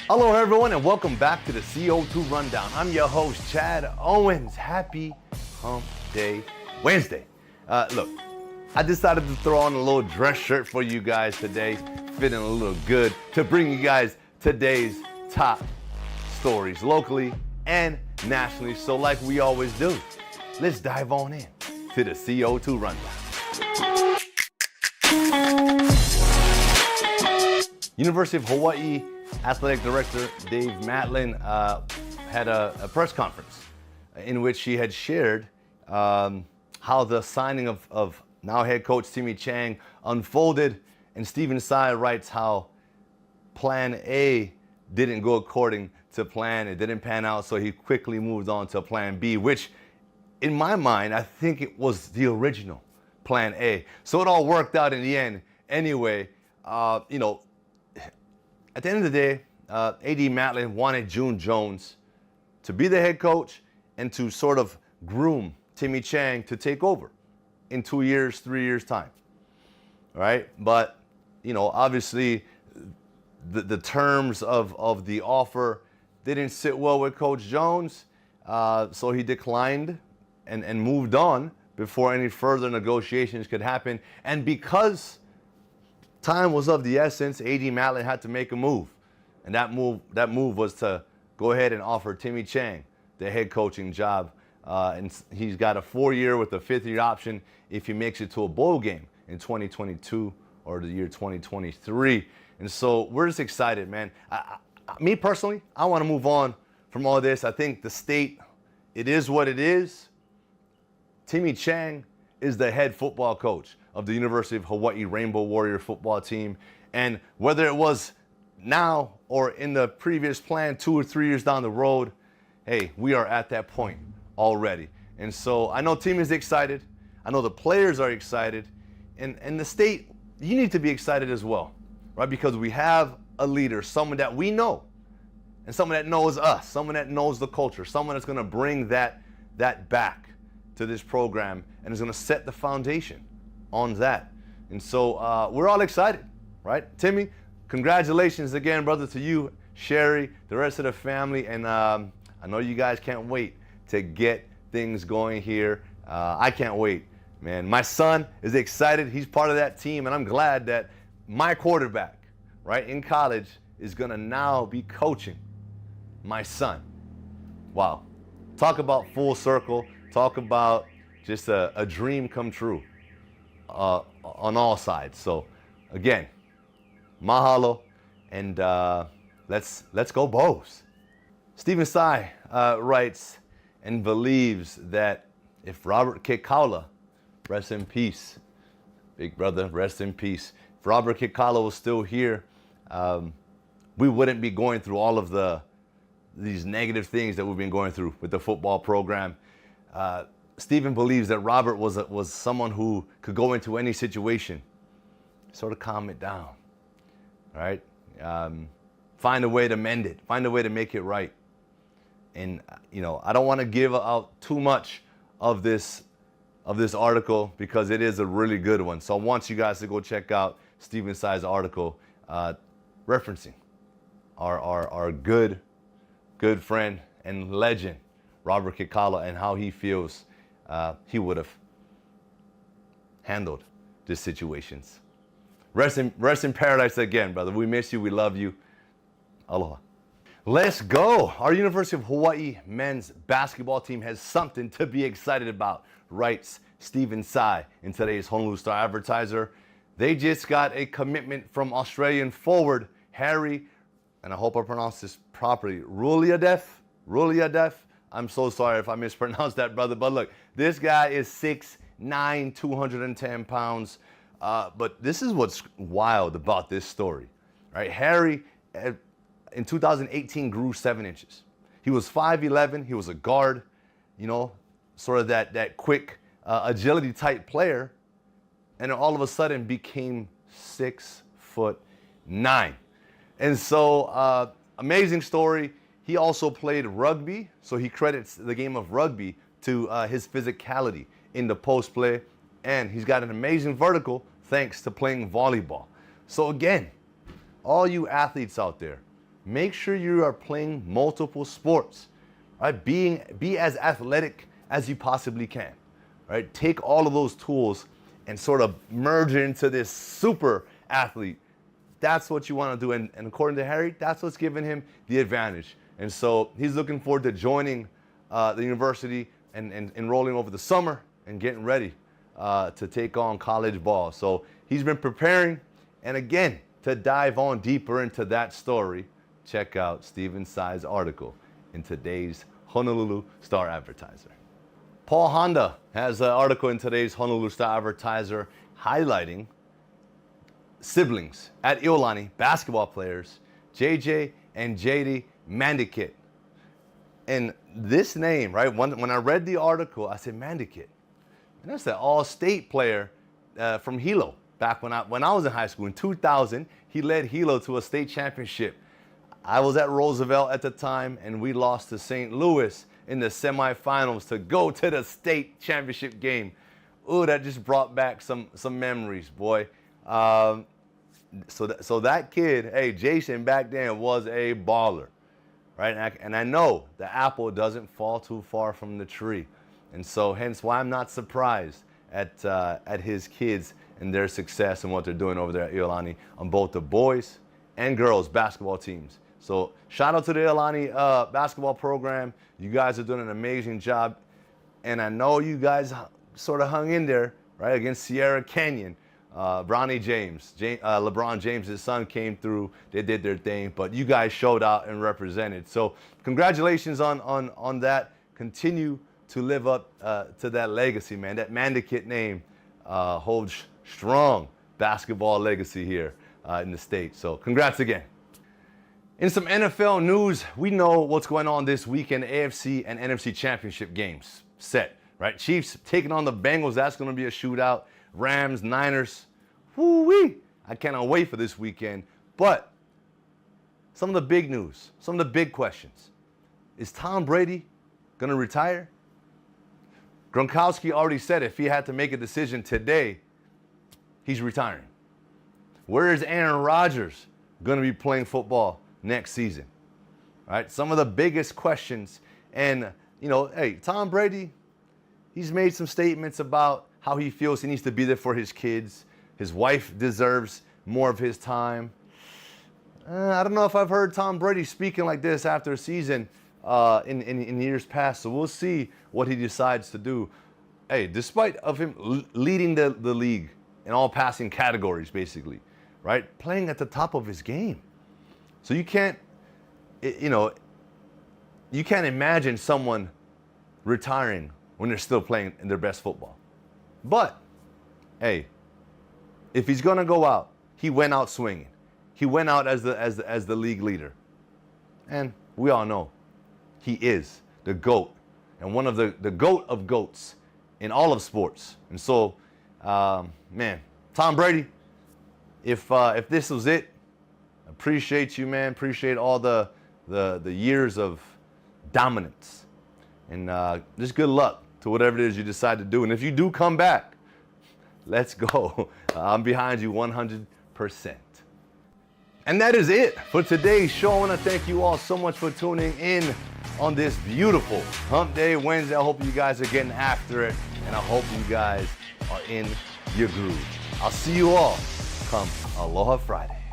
Hello, everyone, and welcome back to the CO2 Rundown. I'm your host, Chad Owens. Happy Hump Day Wednesday. Look, I decided to throw on a little dress shirt for you guys today, fitting a little good, to bring you guys today's top stories locally and nationally. So like we always do, let's dive on in to the CO2 Rundown. University of Hawaii Athletic Director Dave Matlin had a press conference in which he had shared how the signing of now head coach Timmy Chang unfolded, and Stephen Tsai writes how plan A didn't go according to plan. It didn't pan out, so he quickly moved on to plan B, which in my mind, I think it was the original plan A. So it all worked out in the end. Anyway, at the end of the day, AD Matlin wanted June Jones to be the head coach and to sort of groom Timmy Chang to take over in 2 years, 3 years time. All right, but obviously the terms of the offer didn't sit well with Coach Jones, so he declined and moved on before any further negotiations could happen. And because time was of the essence, AD Matlin had to make a move. And that move was to go ahead and offer Timmy Chang the head coaching job. And he's got a 4-year with a 5th-year option if he makes it to a bowl game in 2022 or the year 2023. And so we're just excited, man. Me personally, I want to move on from all this. I think the state, it is what it is. Timmy Chang is the head football coach of the University of Hawaii Rainbow Warrior football team. And whether it was now or in the previous plan 2 or 3 years down the road, hey, we are at that point already. And so I know team is excited. I know the players are excited. And the state, you need to be excited as well, right? Because we have a leader, someone that we know, and someone that knows us, someone that knows the culture, someone that's going to bring that back to this program and is going to set the foundation on that. And so we're all excited, right? Timmy, congratulations again, brother, to you, Sherry, the rest of the family. And I know you guys can't wait to get things going here. I can't wait, man. My son is excited. He's part of that team, and I'm glad that my quarterback, right, in college is going to now be coaching my son. Wow. Talk about full circle. Talk about just a dream come true on all sides. So, again, mahalo, and let's go Bows. Stephen Tsai writes and believes that if Robert Kekaula, rest in peace, big brother, rest in peace, if Robert Kekaula was still here, we wouldn't be going through all of these negative things that we've been going through with the football program. Stephen believes that Robert was someone who could go into any situation, sort of calm it down, right? Find a way to mend it, find a way to make it right. And I don't want to give out too much of this article because it is a really good one. So I want you guys to go check out Stephen Tsai's article referencing our good friend and legend, Robert Kekaula, and how he feels he would have handled these situations. Rest in paradise again, brother. We miss you. We love you. Aloha. Let's go. Our University of Hawaii men's basketball team has something to be excited about, writes Stephen Tsai in today's Honolulu Star-Advertiser. They just got a commitment from Australian forward Harry, and I hope I pronounced this properly, Ruliadef. I'm so sorry if I mispronounced that, brother. But look, this guy is 6'9", 210 pounds. But this is what's wild about this story, right? Harry, in 2018, grew 7 inches. He was 5'11". He was a guard, sort of that quick agility type player. And then all of a sudden became 6'9". And so, amazing story. He also played rugby, so he credits the game of rugby to his physicality in the post play, and he's got an amazing vertical thanks to playing volleyball. So again, all you athletes out there, make sure you are playing multiple sports, right? Be as athletic as you possibly can, right? Take all of those tools and sort of merge it into this super athlete. That's what you want to do. And according to Harry, that's what's giving him the advantage. And so he's looking forward to joining the university and enrolling over the summer and getting ready to take on college ball. So he's been preparing. And again, to dive on deeper into that story, check out Stephen Tsai's article in today's Honolulu Star-Advertiser. Paul Honda has an article in today's Honolulu Star-Advertiser highlighting siblings at Iolani, basketball players, JJ and Jaety Mandaquit. And this name, right, when I read the article, I said, Mandaquit. And that's the all-state player from Hilo. Back when I was in high school in 2000, he led Hilo to a state championship. I was at Roosevelt at the time, and we lost to St. Louis in the semifinals to go to the state championship game. Ooh, that just brought back some memories, boy. So that kid, hey, Jason back then was a baller, right? And I know the apple doesn't fall too far from the tree, and so hence why I'm not surprised at his kids and their success and what they're doing over there at Iolani on both the boys and girls basketball teams. So shout out to the Iolani basketball program. You guys are doing an amazing job. And I know you guys sort of hung in there, right, against Sierra Canyon. Bronny James, LeBron James' son came through. They did their thing, but you guys showed out and represented. So congratulations on that. Continue to live up to that legacy, man. That Mandaquit name holds strong basketball legacy here in the state. So congrats again. In some NFL news, we know what's going on this weekend. AFC and NFC championship games set, right? Chiefs taking on the Bengals. That's going to be a shootout. Rams, Niners. Woo-wee. I cannot wait for this weekend. But some of the big news, some of the big questions. Is Tom Brady going to retire? Gronkowski already said if he had to make a decision today, he's retiring. Where is Aaron Rodgers going to be playing football next season? Right? Some of the biggest questions. And, you know, hey, Tom Brady, he's made some statements about how he feels he needs to be there for his kids. His wife deserves more of his time. I don't know if I've heard Tom Brady speaking like this after a season in years past. So we'll see what he decides to do. Hey, despite of him leading the league in all passing categories, basically, right? Playing at the top of his game. So you can't imagine someone retiring when they're still playing in their best football. But, hey, if he's going to go out, he went out swinging. He went out as the league leader. And we all know he is the GOAT and one of the GOAT of GOATs in all of sports. And so, man, Tom Brady, if this was it, appreciate you, man. Appreciate all the years of dominance. And just good luck to whatever it is you decide to do. And if you do come back, let's go. I'm behind you 100%. And that is it for today's show. I want to thank you all so much for tuning in on this beautiful Hump Day Wednesday. I hope you guys are getting after it, and I hope you guys are in your groove. I'll see you all come Aloha Friday.